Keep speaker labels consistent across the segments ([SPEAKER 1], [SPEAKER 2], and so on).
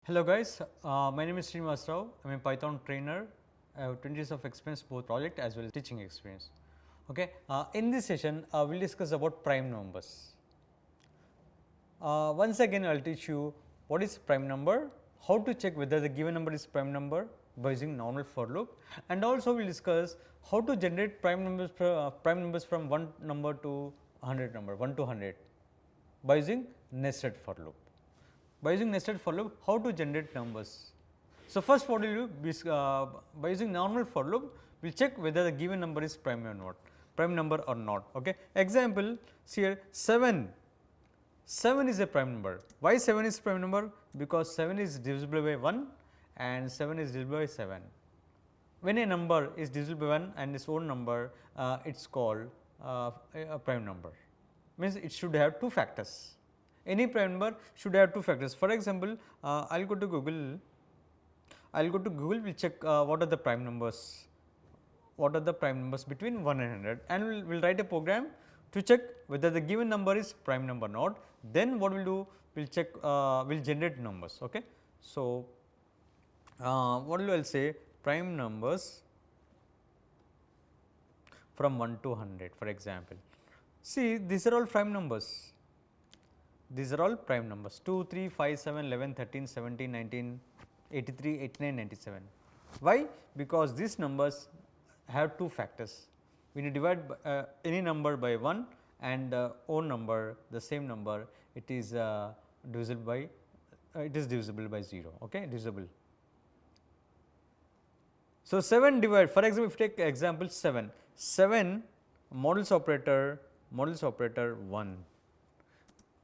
[SPEAKER 1] Hello guys, my name is Srinivas Rao. I am a Python trainer. I have 20 years of experience, both project as well as teaching experience. Okay. In this session, we will discuss about prime numbers. Once again, I will teach you what is prime number, how to check whether the given number is prime number by using normal for loop, and also we will discuss how to generate prime numbers from one number to 100 number, 1 to 100 by using nested for loop. By using nested for loop, how to generate numbers. So, first what we will do by using normal for loop, we will check whether the given number is prime or not, prime number or not. Okay. Example, see here 7 is a prime number. Why 7 is prime number? Because 7 is divisible by 1 and 7 is divisible by 7. When a number is divisible by 1 and its own number, it is called a prime number, means it should have two factors. Any prime number should have two factors. For example, I will go to Google, we will check what are the prime numbers, between 1 and 100, and we will write a program to check whether the given number is prime number or not. Then what we will do, we will check, we will generate numbers. Okay. So, what will I say, prime numbers from 1 to 100 for example. See, these are all prime numbers. These are all prime numbers 2, 3, 5, 7, 11, 13, 17, 19, 83, 89, 97. Why? Because these numbers have two factors. When you divide any number by 1 and own number, the same number, it is divisible by 0. Okay, divisible. So, 7 divide, for example, if you take example 7 modulus operator 1.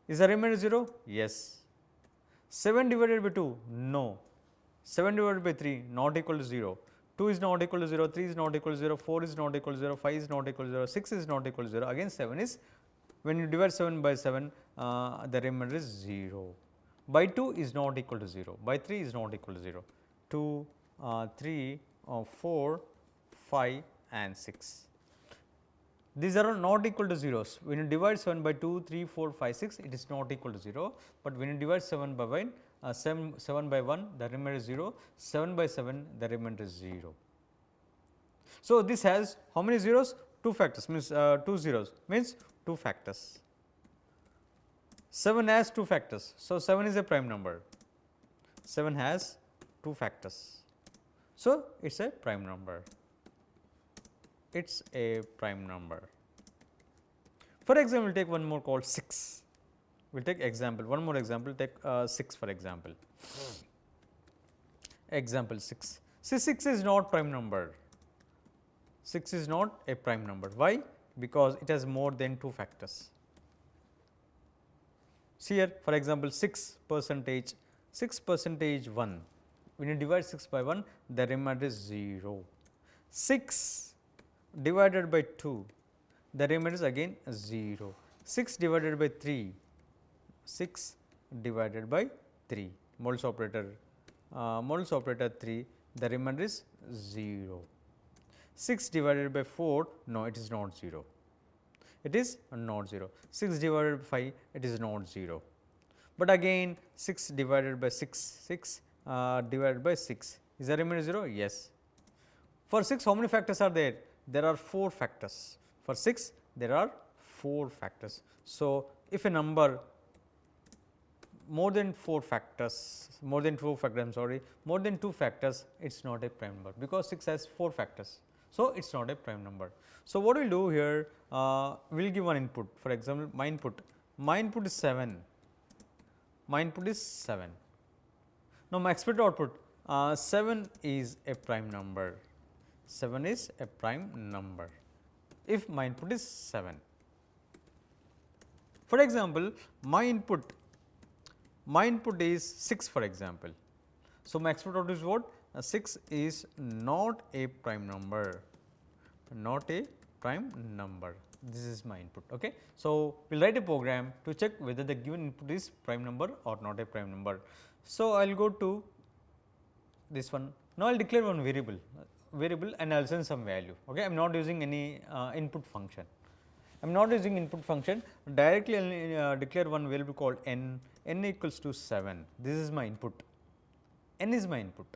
[SPEAKER 1] Is the remainder 0? Yes. 7 divided by 2? No. 7 divided by 3? Not equal to 0. 2 is not equal to 0, 3 is not equal to 0, 4 is not equal to 0, 5 is not equal to 0, 6 is not equal to 0. Again 7 is, when you divide 7 by 7, the remainder is 0. By 2 is not equal to 0, by 3 is not equal to 0. 2, 3, 4, 5 and 6. These are all not equal to zeros. When you divide 7 by 2, 3, 4, 5, 6, it is not equal to 0, but when you divide 7 by 1, 7 by 1, the remainder is 0, 7 by 7, the remainder is 0. So, this has how many zeros? 2 factors, means 2 zeros, means 2 factors. 7 has 2 factors. So, 7 is a prime number, 7 has 2 factors. So, it is a prime number. It is a prime number. For example, take one more called 6. We will take example, one more example, take 6 for example. Example 6. See, 6 is not prime number. 6 is not a prime number. Why? Because it has more than 2 factors. See here, for example, 6 percentage 1. When you divide 6 by 1, the remainder is 0. 6 divided by 2, the remainder is again 0. 6 divided by 3, 6 divided by 3, modulus operator 3, the remainder is 0. 6 divided by 4, no, it is not 0. It is not 0. 6 divided by 5, it is not 0. But again 6 divided by 6 divided by 6, is the remainder 0? Yes. For 6, how many factors are there? There are 4 factors. For 6, there are 4 factors. So, if a number more than 2 factors, it is not a prime number, because 6 has 4 factors. So, it is not a prime number. So, what we will do here, we will give one input. For example, my input is 7, Now, my expected output, 7 is a prime number. 7 is a prime number if my input is 7. For example, my input is 6 for example. So, my expected output is what? 6 is not a prime number, this is my input. Okay. So, we will write a program to check whether the given input is prime number or not a prime number. So, I will go to this one. Now, I will declare one variable and I will send some value. Okay. I am not using any input function. Directly I will declare one variable called n equals to 7. This is my input. n is my input.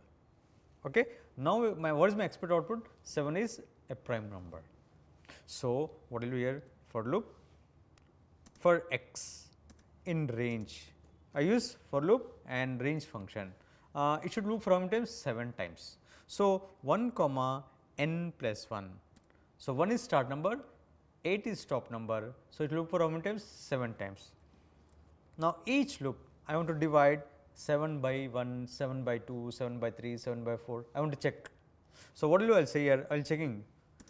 [SPEAKER 1] Okay. Now, what is my expected output? 7 is a prime number. So, what will be here for loop? For x in range, I use for loop and range function. It should loop for how many times? 7 times. So, 1 comma n plus 1. So, 1 is start number, 8 is stop number. So, it will loop for how many times? 7 times. Now, each loop I want to divide 7 by 1, 7 by 2, 7 by 3, 7 by 4, I want to check. So, what will I will say here? I will checking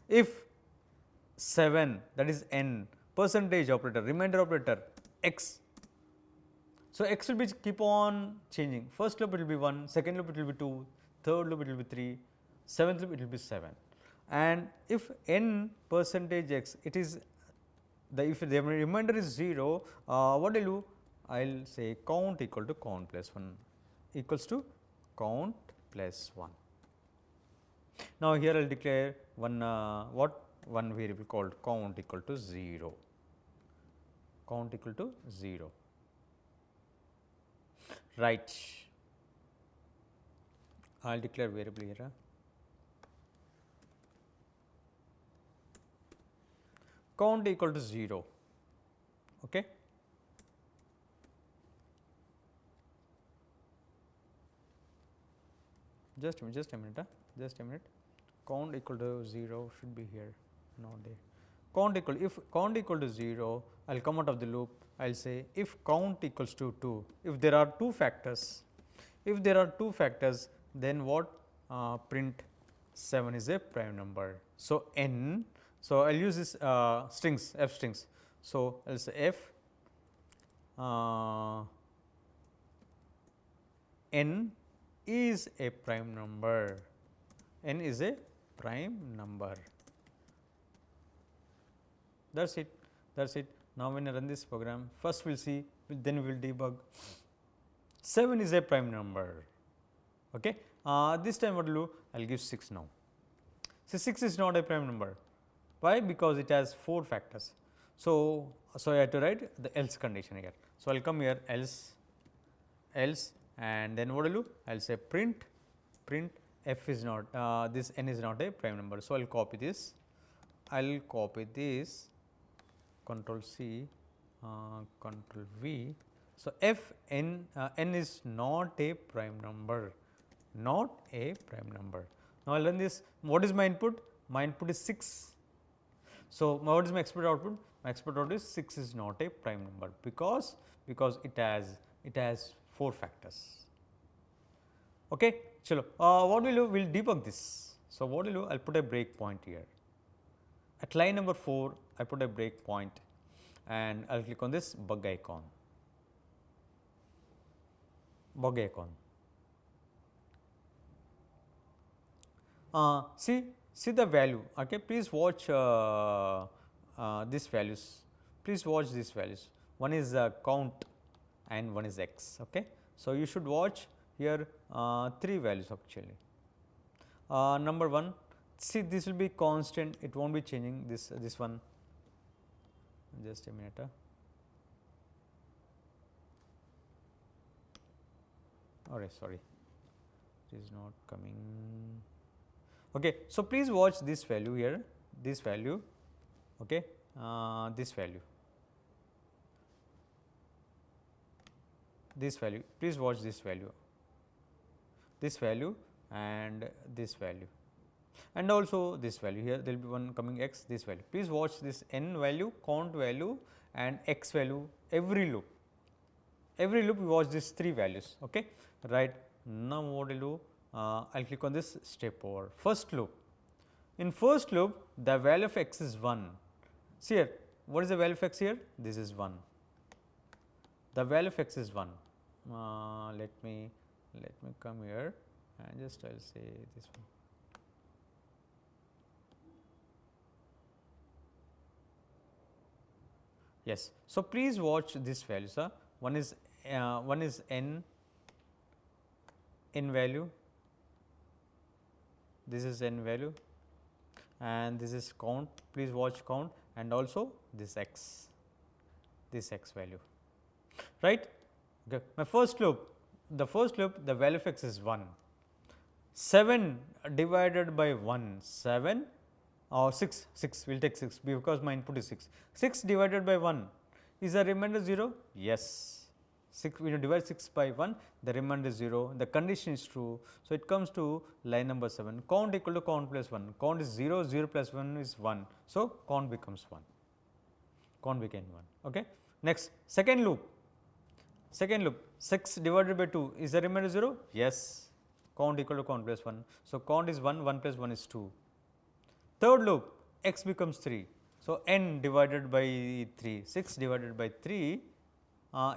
[SPEAKER 1] if 7, that is n, percentage operator, remainder operator x. So, x will be keep on changing. First loop it will be 1, second loop it will be 2, third loop it will be 3, seventh loop it will be 7. And if n percentage x, it is if the remainder is 0, what will do? I will say count equal to count plus 1 equals to count plus 1. Now, here I will declare one variable called count equal to 0, count equal to 0, right. I will declare variable here, count equal to 0. Okay. Just a minute, count equal to 0 should be here, not there. Count equal, if count equal to 0, I will come out of the loop, I will say if count equals to 2, if there are two factors, then what? Print 7 is a prime number. So, n, so I will use this strings, f strings. So, I will say f n is a prime number, n is a prime number. That is it. Now, when I run this program, first we will see, then we will debug. 7 is a prime number. Okay. This time what will do? I will give 6 now. So, 6 is not a prime number. Why? Because it has 4 factors. So, I have to write the else condition here. So, I will come here else, and then what will do? I will say print f is not, this n is not a prime number. So, I will copy this, control C, control V. So, f n is not a prime number, Now, I will run this. What is my input? My input is 6. So, what is my expected output? My expected output is 6 is not a prime number, because it has 4 factors. Okay. Chalo. What we will do? We will debug this. So, what we will do? I will put a break point here. At line number 4, I put a break point, and I will click on this bug icon. See the value. Okay. Please watch these values. One is count and one is x. Okay. So, you should watch here 3 values actually. Number 1, see this will be constant, it will not be changing, this one. Just a minute. Sorry, it is not coming. Okay. So, please watch this value here, this value, okay, this value, please watch this value, and this value, and also this value. Here there will be one coming x, this value. Please watch this n value, count value and x value, every loop we watch these 3 values. Okay. Right. Now, what I will do? I will click on this step over first loop. In first loop, the value of x is 1. See here, what is the value of x here? This is 1. The value of x is 1. Let me come here and just I will say this one. Yes. So, please watch this value, sir. One is n value, this is n value, and this is count. Please watch count, and also this x value, right. Okay. My first loop, the first loop, the value of x is 1. 7 divided by 1, 7 or 6, we will take 6 because my input is 6. 6 divided by 1 is the remainder 0? Yes. 6, when you divide 6 by 1, the remainder is 0, the condition is true. So, it comes to line number 7, count equal to count plus 1, count is 0, 0 plus 1 is 1. So, count becomes 1, count became 1. Okay. Next, second loop, 6 divided by 2 is the remainder 0? Yes, count equal to count plus 1. So, count is 1, 1 plus 1 is 2. Third loop, x becomes 3. So, n divided by 3, 6 divided by 3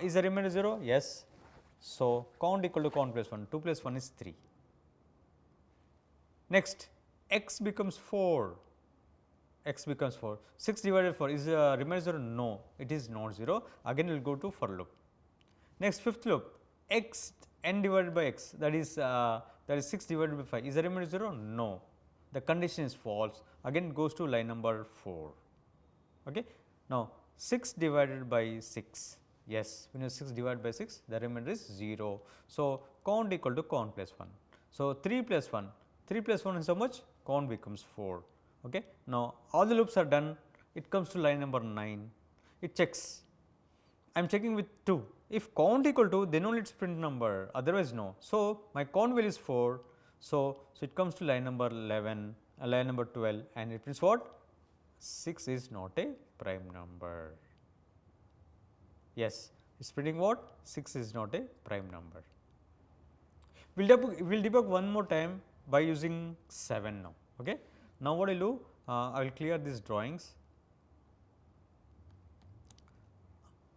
[SPEAKER 1] is the remainder 0? Yes. So, count equal to count plus 1, 2 plus 1 is 3. Next, x becomes 4, 6 divided by 4 is the remainder 0? No, it is not 0. Again we will go to for loop. Next, fifth loop, x n divided by x, that is 6 divided by 5 is the remainder 0? No, the condition is false. Again it goes to line number 4. Okay. Now, 6 divided by 6, yes, when you 6 divided by 6, the remainder is 0. So, count equal to count plus 1. So, 3 plus 1 is how much? Count becomes 4. Okay. Now, all the loops are done, it comes to line number 9, it checks, I am checking with 2. If count equal to, then only it is print number, otherwise no. So, my count value is 4. So, it comes to line number 11, line number 12, and it prints what? 6 is not a prime number. Yes, it is printing what? 6 is not a prime number. We will debug one more time by using 7 now. Okay. Now, what I will do? I will clear these drawings.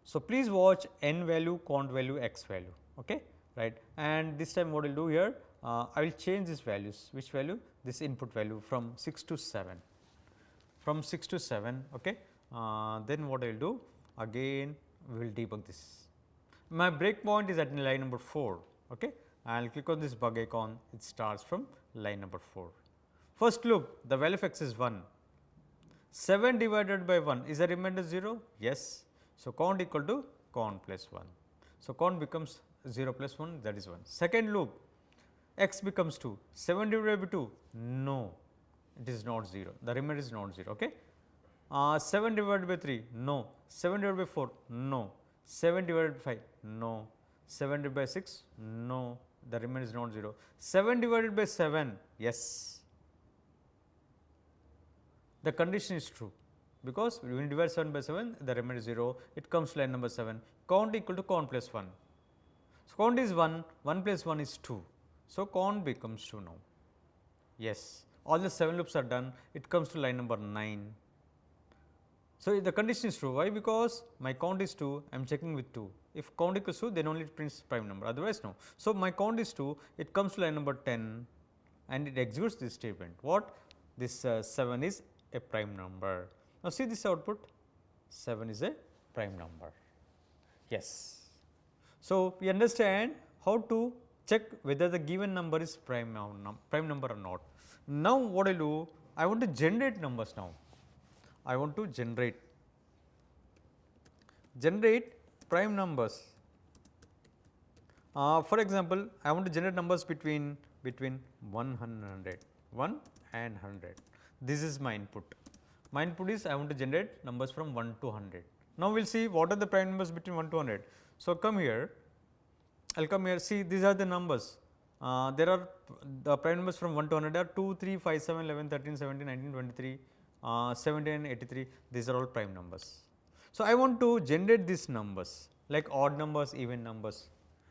[SPEAKER 1] So, please watch n value, count value, x value, okay, right. And this time what I will do here, I will change these values, which value? This input value from 6 to 7, okay. Then what I will do? Again we will debug this. My breakpoint is at line number 4, okay. I will click on this bug icon, it starts from line number 4. First loop, the value of x is 1, 7 divided by 1 is the remainder 0? Yes. So, count equal to count plus 1. So, count becomes 0 plus 1, that is 1. Second loop, x becomes 2, 7 divided by 2, no, it is not 0, the remainder is not 0. Okay. 7 divided by 3, no, 7 divided by 4, no, 7 divided by 5, no, 7 divided by 6, no, the remainder is not 0. 7 divided by 7, yes, the condition is true, because when you divide 7 by 7, the remainder is 0, it comes to line number 7, count equal to count plus 1. So, count is 1, 1 plus 1 is 2. So, count becomes 2 now. Yes, all the 7 loops are done, it comes to line number 9. So, the condition is true. Why? Because my count is 2, I am checking with 2. If count equals 2, then only it prints prime number, otherwise no. So, my count is 2, it comes to line number 10 and it executes this statement. What? This 7 is a prime number. Now, see this output, 7 is a prime number. Yes. So, we understand how to check whether the given number is prime number or not. Now, what I do? I want to generate numbers now. I want to generate prime numbers. For example, I want to generate numbers between 1 and 100. This is my input. My input is I want to generate numbers from 1 to 100. Now, we will see what are the prime numbers between 1 to 100. So, come here, I will come here, see these are the numbers. There are the prime numbers from 1 to 100 are 2, 3, 5, 7, 11, 13, 17, 19, 23, 17, 83, these are all prime numbers. So, I want to generate these numbers like odd numbers, even numbers.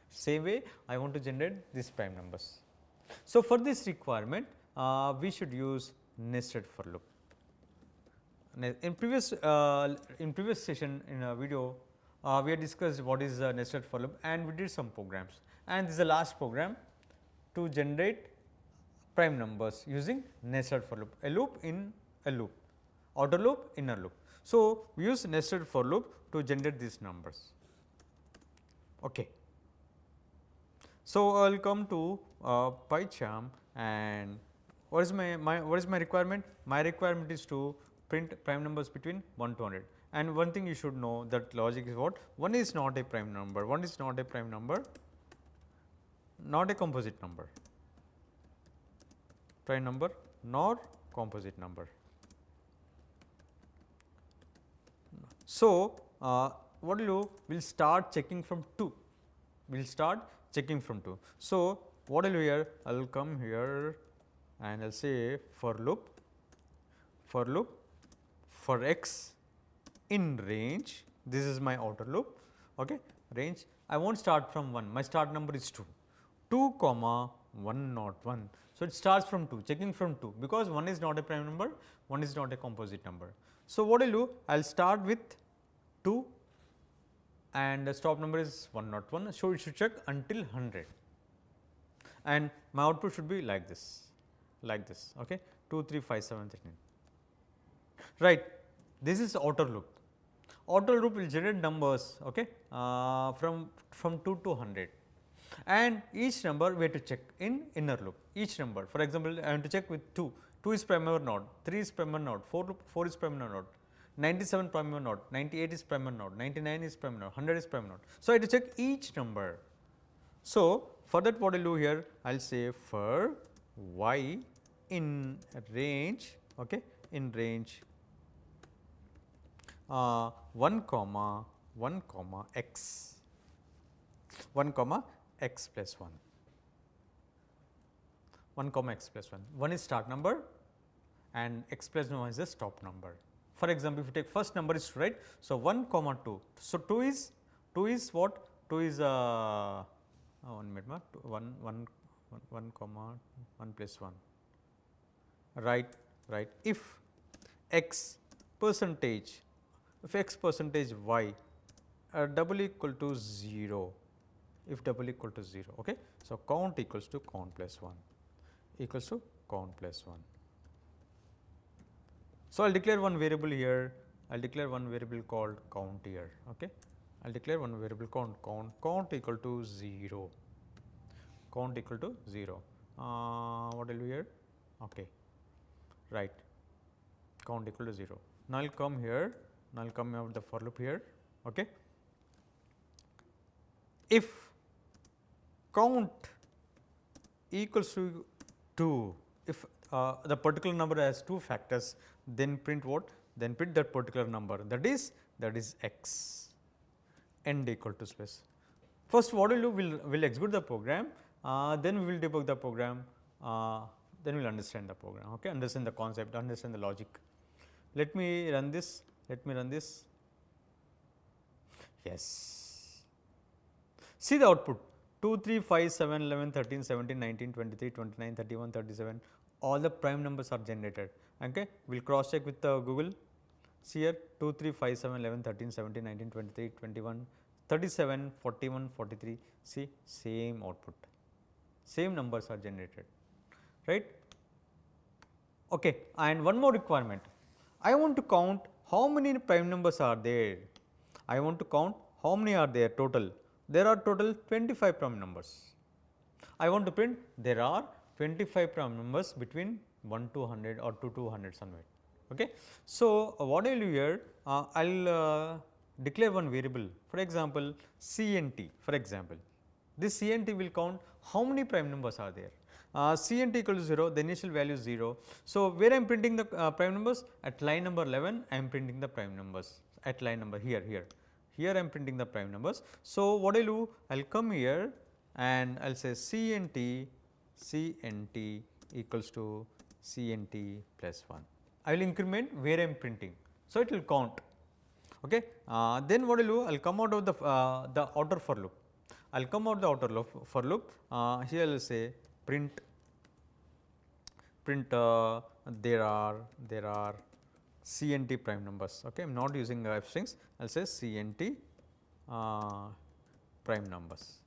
[SPEAKER 1] Same way I want to generate these prime numbers. So, for this requirement we should use nested for loop. In previous session in a video we had discussed what is nested for loop and we did some programs, and this is the last program to generate prime numbers using nested for loop, a loop in a loop, outer loop, inner loop. So, we use nested for loop to generate these numbers. Okay. So, I will come to PyCharm, and what is my requirement? My requirement is to print prime numbers between 1 to 100, and one thing you should know, that logic is what? 1 is not a prime number, 1 is not a prime number, not a composite number, prime number nor composite number. So, what will do? We will start checking from 2, we will start checking from 2. So, what will do here? I will come here and I will say for loop for x in range, this is my outer loop, okay, range. I will not start from 1, my start number is 2 comma 1 not 1. So, it starts from 2, checking from 2, because 1 is not a prime number, 1 is not a composite number. So, what I will do? I will start with 2 and the stop number is 1 not 1. So, it should check until 100 and my output should be like this, okay, 2, 3, 5, 7, 13. Right. This is outer loop. Outer loop will generate numbers, okay, from 2 to 100, and each number we have to check in inner loop. Each number, for example, I want to check with 2. 2 is prime number not, 3 is prime number not, 4 is prime number not, 97 prime number not, 98 is prime number not, 99 is prime number not, 100 is prime number not. So, I have to check each number. So, for that what I will do here? I will say for y in range, okay, in range 1 comma x, 1 comma x plus 1, 1 comma x plus 1. 1 is start number and x plus 1 is the stop number. For example, if you take first number is 2, right. So, 1 comma 2. So, 2 is what? 2 is 1 minute, 1 comma 1 plus 1, right. If x percentage y double equal to 0, if double equal to 0, okay. So, count equals to count plus 1 equals to count plus 1. So, I will declare one variable here, I will declare one variable called count here, okay. I will declare one variable called count equal to 0, count equal to 0. What will be here? Okay, right, count equal to 0. Now, I will come here, now I will come out the for loop here, okay. If count equals to 2, if the particular number has 2 factors, then print what? Then print that particular number, that is x, end equal to space. First what we will do? We will execute the program, then we will debug the program, then we will understand the program, okay, understand the concept, understand the logic. Let me run this, yes. See the output 2, 3, 5, 7, 11, 13, 17, 19, 23, 29, 31, 37, all the prime numbers are generated, okay. We will cross check with Google. See here 2, 3, 5, 7, 11, 13, 17, 19, 23, 21, 37, 41, 43, see same output, same numbers are generated, right. Okay. And one more requirement, I want to count how many prime numbers are there, I want to count how many are there total. There are total 25 prime numbers. I want to print there are 25 prime numbers between 1 to 100 or 2 to 100 somewhere. Okay. So, what I will do here, I will declare one variable, for example, CNT, for example. This CNT will count how many prime numbers are there. CNT equal to 0, the initial value is 0. So, where I am printing the prime numbers? At line number 11, I am printing the prime numbers at line number here. Here I am printing the prime numbers. So, what I will do? I will come here and I will say CNT equals to CNT plus 1. I will increment where I am printing. So, it will count. Okay. Then what I will do? I will come out of the outer for loop. I will come out the outer loop for loop. Here I will say print there are CNT prime numbers. Okay. I am not using F strings. I will say CNT prime numbers.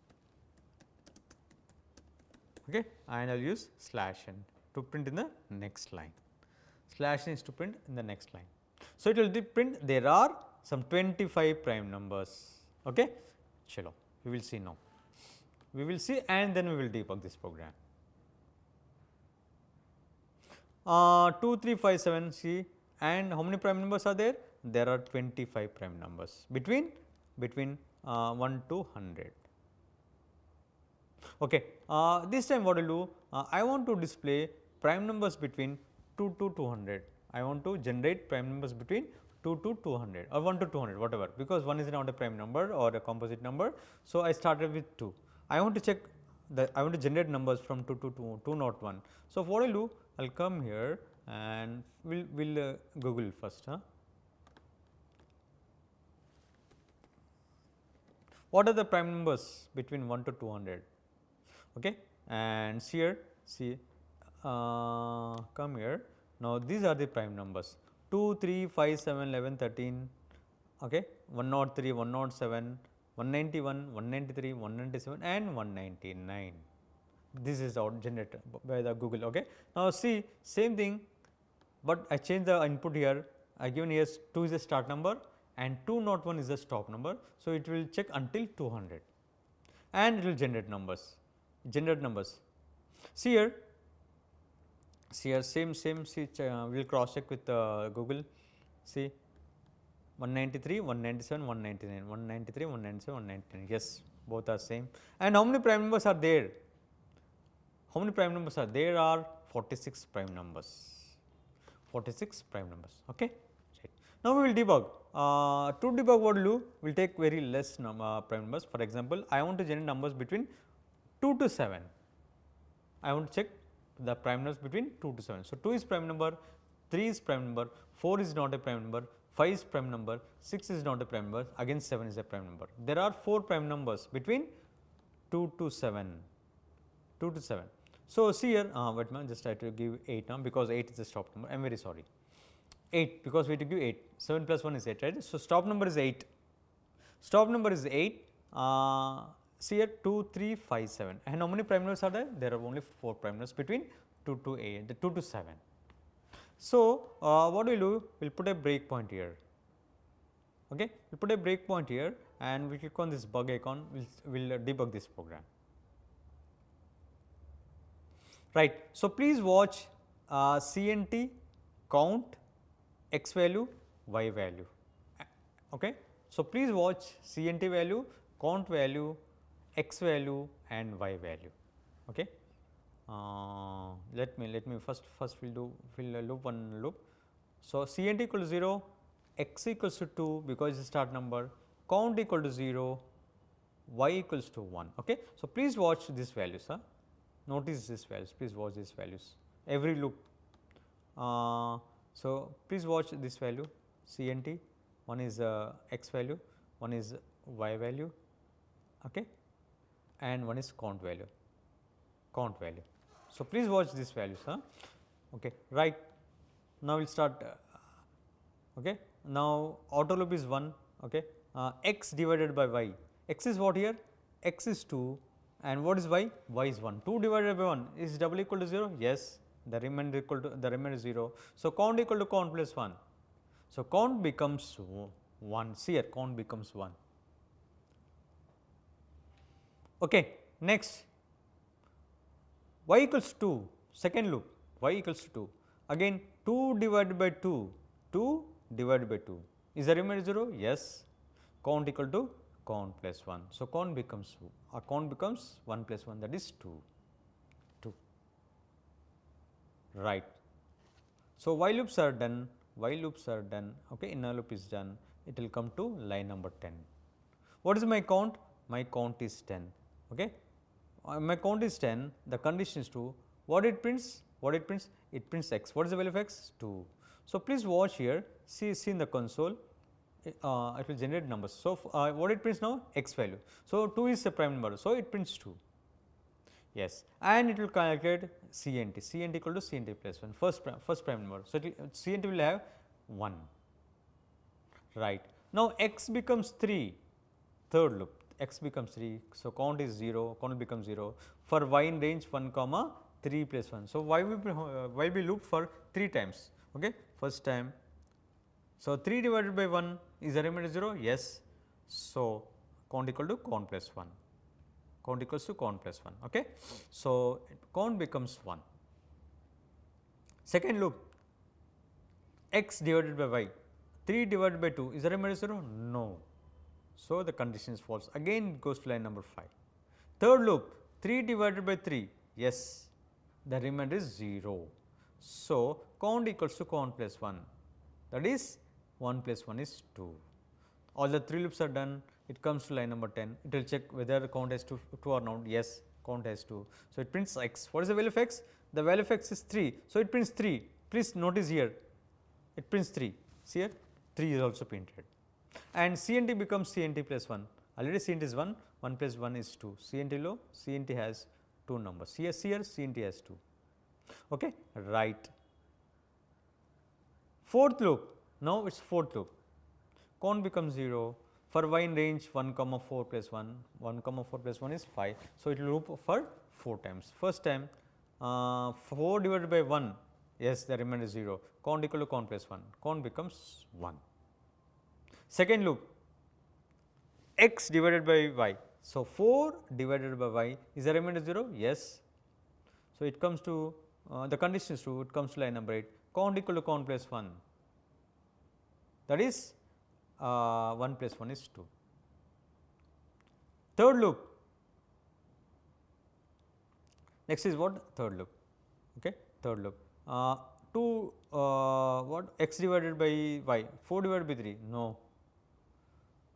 [SPEAKER 1] Okay. And I will use /n to print in the next line. /n is to print in the next line. So, it will print there are some 25 prime numbers. Okay. Chalo, we will see now. We will see and then we will debug this program. 2, 3, 5, 7, see, and how many prime numbers are there? There are 25 prime numbers between 1 to 100. Okay. This time what I will do, I want to display prime numbers between 2 to 200. I want to generate prime numbers between 2 to 200 or 1 to 200 whatever, because 1 is not a prime number or a composite number. So, I started with 2. I want to check I want to generate numbers from 2 to 201. So, what I will do, I will come here and we will Google first. What are the prime numbers between 1 to 200? Okay. And here see come here. Now, these are the prime numbers 2, 3, 5, 7, 11, 13, okay, 103, 107, 191, 193, 197 and 199. This is out generated by the Google. Okay. Now, see same thing, but I change the input here. I given here 2 is the start number and 201 is the stop number. So, it will check until 200 and it will generate numbers. See here, same see we will cross check with Google. See 193, 197, 199, 193, 197, 199. Yes, both are same. And how many prime numbers are there? How many prime numbers are there? Are 46 prime numbers. 46 prime numbers. Okay. Right. Now, we will debug. To debug what we will do? We will take very less prime numbers. For example, I want to generate numbers between 2 to 7. I want to check the prime numbers between 2 to 7. So, 2 is prime number, 3 is prime number, 4 is not a prime number, 5 is prime number, 6 is not a prime number, again 7 is a prime number. There are 4 prime numbers between 2 to 7. 2 to 7. So, see here, wait a minute, just try to give 8 now, because 8 is the stop number. I am very sorry. 8, because we have to give 8. 7 plus 1 is 8, right. So, stop number is 8. Stop number is 8. See here 2, 3, 5, 7. And how many prime numbers are there? There are only 4 prime numbers between 2 to 8, the 2 to 7. So, what we will do? We will put a breakpoint here. Okay, we will put a breakpoint here and we click on this bug icon. We will debug this program. Right. So, please watch CNT, count, x value, y value. Okay. So, please watch CNT value, count value, x value and y value. Okay. Let me first we'll loop one loop. So, CNT equal to 0, x equals to 2 because it's start number, count equal to 0, y equals to 1. Okay. So, please watch these values. Notice these values, please watch these values every loop. So, please watch this value CNT, one is x value, one is y value, okay, and one is count value. So, please watch these values. Okay, right. Now, we will start. Okay. Now, auto loop is 1. Okay. X divided by y. X is what here? X is 2. And what is y? Y is 1. 2 divided by 1 is double equal to 0? Yes, the remainder equal to the remainder is 0. So, count equal to count plus 1. So, count becomes 1. See here, count becomes 1. Okay. Next, y equals 2, second loop, y equals to 2. Again 2 divided by 2, 2 divided by 2. Is the remainder 0? Yes. Count equal to count plus 1. So, count becomes 1 plus 1, that is 2. Right. So, while loops are done, okay, inner loop is done, it will come to line number 10. What is my count? My count is 10. Okay. My count is 10, the condition is 2. What it prints? It prints x. What is the value of x? 2. So, please watch here, see in the console. It will generate numbers. So, what it prints now? X value. So, 2 is a prime number. So, it prints 2. Yes, and it will calculate CNT equal to CNT plus 1, first prime number. So, CNT will have 1. Right. Now, x becomes 3, third loop, x becomes 3. So, count is 0, count becomes 0 for y in range 1 comma 3 plus 1. So, y we loop for 3 times. Okay. First time. So, 3 divided by 1 is the remainder 0? Yes. So, count equal to count plus 1, count equals to count plus 1. Okay. So, count becomes 1. Second loop, x divided by y, 3 divided by 2 is the remainder 0? No. So, the condition is false, again it goes to line number 5. Third loop, 3 divided by 3, yes, the remainder is 0. So, count equals to count plus 1, that is 1 plus 1 is 2. All the 3 loops are done, it comes to line number 10, it will check whether the count has 2 or not, yes, count has 2. So, it prints x. What is the value of x? The value of x is 3. So, it prints 3. Please notice here, it prints 3. See here, 3 is also printed. And CNT becomes CNT plus 1. Already CNT is 1, 1 plus 1 is 2. CNT low, CNT has 2 numbers. Here CNT has 2. Okay, right. Fourth loop, now it is fourth loop. Count becomes 0. For y in range 1 comma 4 plus 1, 1 comma 4 plus 1 is 5. So, it will loop for 4 times. First time 4 divided by 1, yes, the remainder is 0. Count equal to count plus 1, count becomes 1. Second loop, x divided by y. So, 4 divided by y is the remainder 0? Yes. So, it comes to the condition is true, it comes to line number 8, count equal to count plus 1, that is 1 plus 1 is 2. Third loop, next is what? Third loop. Okay, third loop. 2 what? X divided by y, 4 divided by 3, no.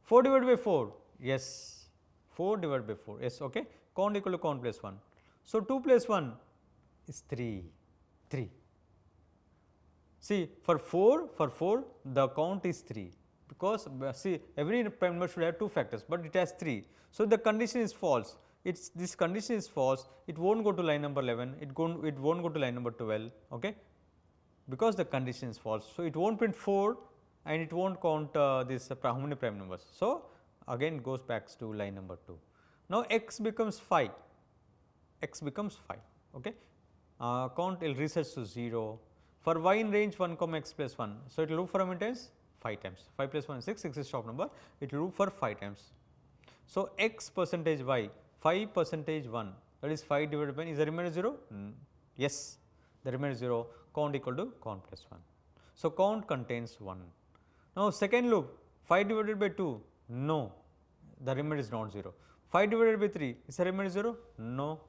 [SPEAKER 1] 4 divided by 4, yes, 4 divided by 4, yes, okay. Count equal to count plus 1. So, 2 plus 1 is 3. See, for 4 the count is 3, because see every prime number should have 2 factors, but it has 3. So, the condition is false, this condition is false, it will not go to line number 11, it will not go to line number 12, okay, because the condition is false. So, it will not print 4 and it will not count this how many prime numbers. So, again it goes back to line number 2. Now, x becomes 5, okay. Count will reset to 0. For y in range 1 comma x plus 1, so it will loop for how many times? 5 times. 5 plus 1 is 6, 6 is top number, it will loop for 5 times. So, x percentage y, 5 percentage 1, that is 5 divided by, is the remainder 0? Yes, the remainder is 0, count equal to count plus 1. So, count contains 1. Now, second loop, 5 divided by 2, no, the remainder is not 0. 5 divided by 3, is the remainder 0? No.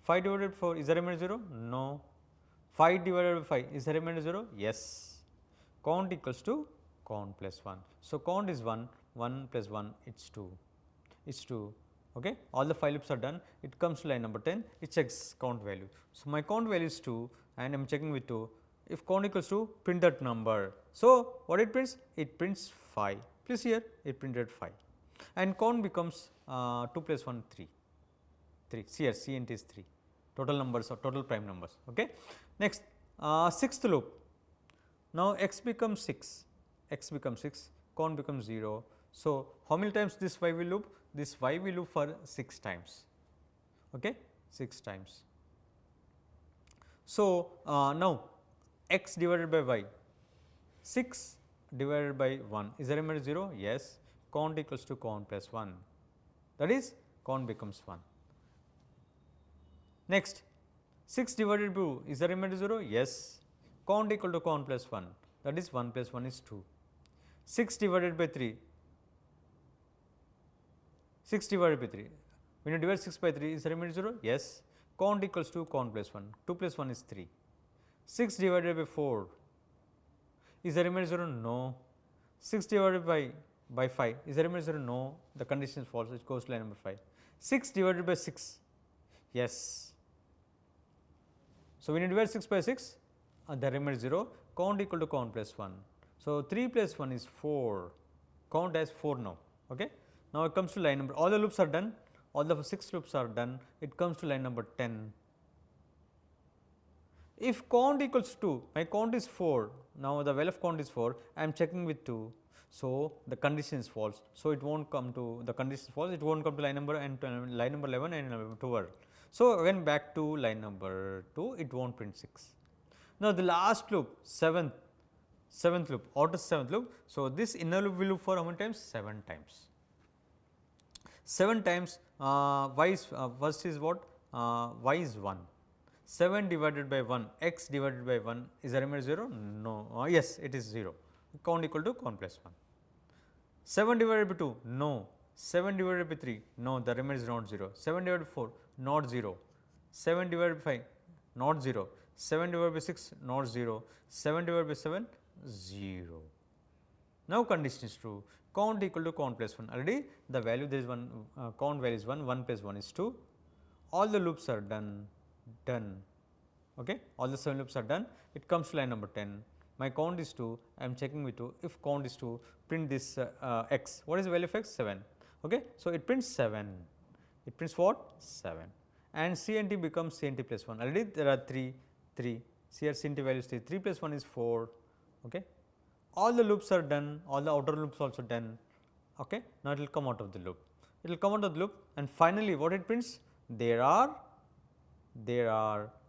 [SPEAKER 1] 5 divided by 4, is the remainder 0? No. 5 divided by 5, is the remainder 0? Yes. Count equals to count plus 1. So, count is 1, 1 plus 1 it's 2, it's 2, okay. All the 5 loops are done, it comes to line number 10, it checks count value. So, my count value is 2 and I am checking with 2, if count equals to print that number. So, what it prints? It prints 5, please here it printed 5 and count becomes 2 plus 1 3, see here CNT is 3, total numbers or total prime numbers, okay. Next sixth loop, now x becomes 6, count becomes 0. So, how many times this y will loop? This y will loop for 6 times, okay, 6 times. So, now x divided by y, 6 divided by 1, is the remainder 0? Yes, count equals to count plus 1, that is count becomes 1. Next 6 divided by 2, is the remainder 0? Yes, count equal to count plus 1, that is 1 plus 1 is 2. 6 divided by 3, 6 divided by 3, when you divide 6 by 3, is the remainder 0? Yes, count equals to count plus 1, 2 plus 1 is 3. 6 divided by 4, is the remainder 0? No. 6 divided by 5, is the remainder 0? No, the condition is false, it goes to line number 5. 6 divided by 6, yes. So, when you divide 6 by 6, the remainder is 0, count equal to count plus 1. So, 3 plus 1 is 4, count as 4 now, okay. Now, it comes to line number, all the loops are done, all the 6 loops are done, it comes to line number 10. If count equals to 2, my count is 4, now the value of count is 4, I am checking with 2. So, the condition is false. So, it will not come to the condition is false, it will not come to line number and line number 11 and number 12. So, again back to line number 2, it will not print 6. Now, the last loop, seventh loop, outer 7th loop. So, this inner loop will loop for how many times? 7 times. 7 times y is first is what? Y is 1. 7 divided by 1, x divided by 1, is the remainder 0? No, yes, it is 0, count equal to count plus 1. 7 divided by 2, no, 7 divided by 3, no, the remainder is not 0. 7 divided by 4, not 0. 7 divided by 5, not 0. 7 divided by 6, not 0. 7 divided by 7, 0. Now condition is true, count equal to count plus 1. Already the value there is 1, count value is 1, 1 plus 1 is 2. All the loops are done. Okay. All the 7 loops are done. It comes to line number 10. My count is 2, I am checking with 2. If count is 2, print this x. What is the value of x? 7. Okay. So, it prints 7. It prints what? 7. And C and T becomes C and T plus 1. Already there are 3. Here C and T value is 3. 3 plus 1 is 4. Okay. All the loops are done. All the outer loops also done. Okay. Now, it will come out of the loop. It will come out of the loop, and finally, what it prints? There are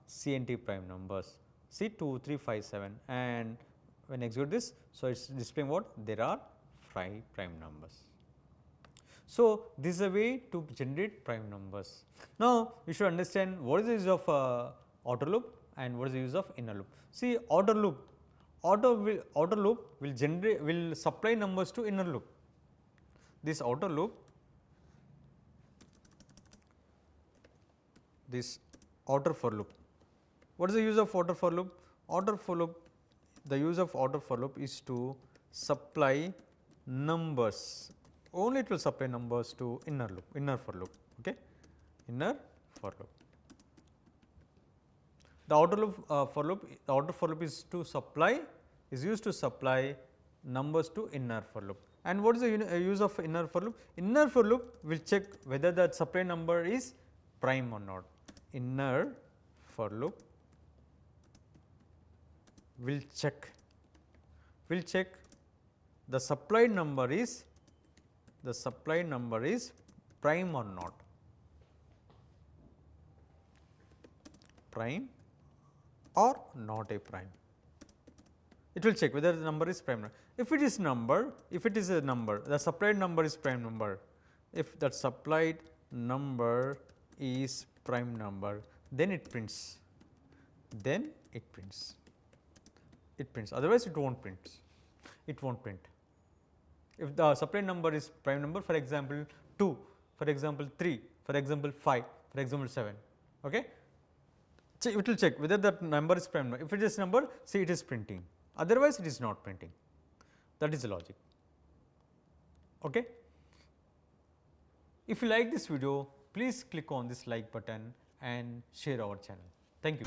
[SPEAKER 1] C and T prime numbers. See 2, 3, 5, 7, and when I execute this, so it is displaying what? There are 5 prime numbers. So, this is a way to generate prime numbers. Now, you should understand what is the use of outer loop and what is the use of inner loop. See, outer loop will supply numbers to inner loop. This outer loop, this outer for loop. What is the use of outer for loop? The use of outer for loop is to supply numbers. Only it will supply numbers to inner for loop. Okay, inner for loop. The outer loop for loop is used to supply numbers to inner for loop. And what is the use of inner for loop? Inner for loop will check whether the supply number is prime or not. Inner for loop will check the supplied number is prime or not. Prime or not a prime. It will check whether the number is prime or not. If it is a number, the supplied number is prime number. If that supplied number is prime number, then it prints. Otherwise, it won't print. If the supplied number is prime number, for example 2, for example 3, for example 5, for example 7. Okay. So, it will check whether that number is prime number. If it is number, see it is printing. Otherwise, it is not printing. That is the logic. Okay. If you like this video, please click on this like button and share our channel. Thank you.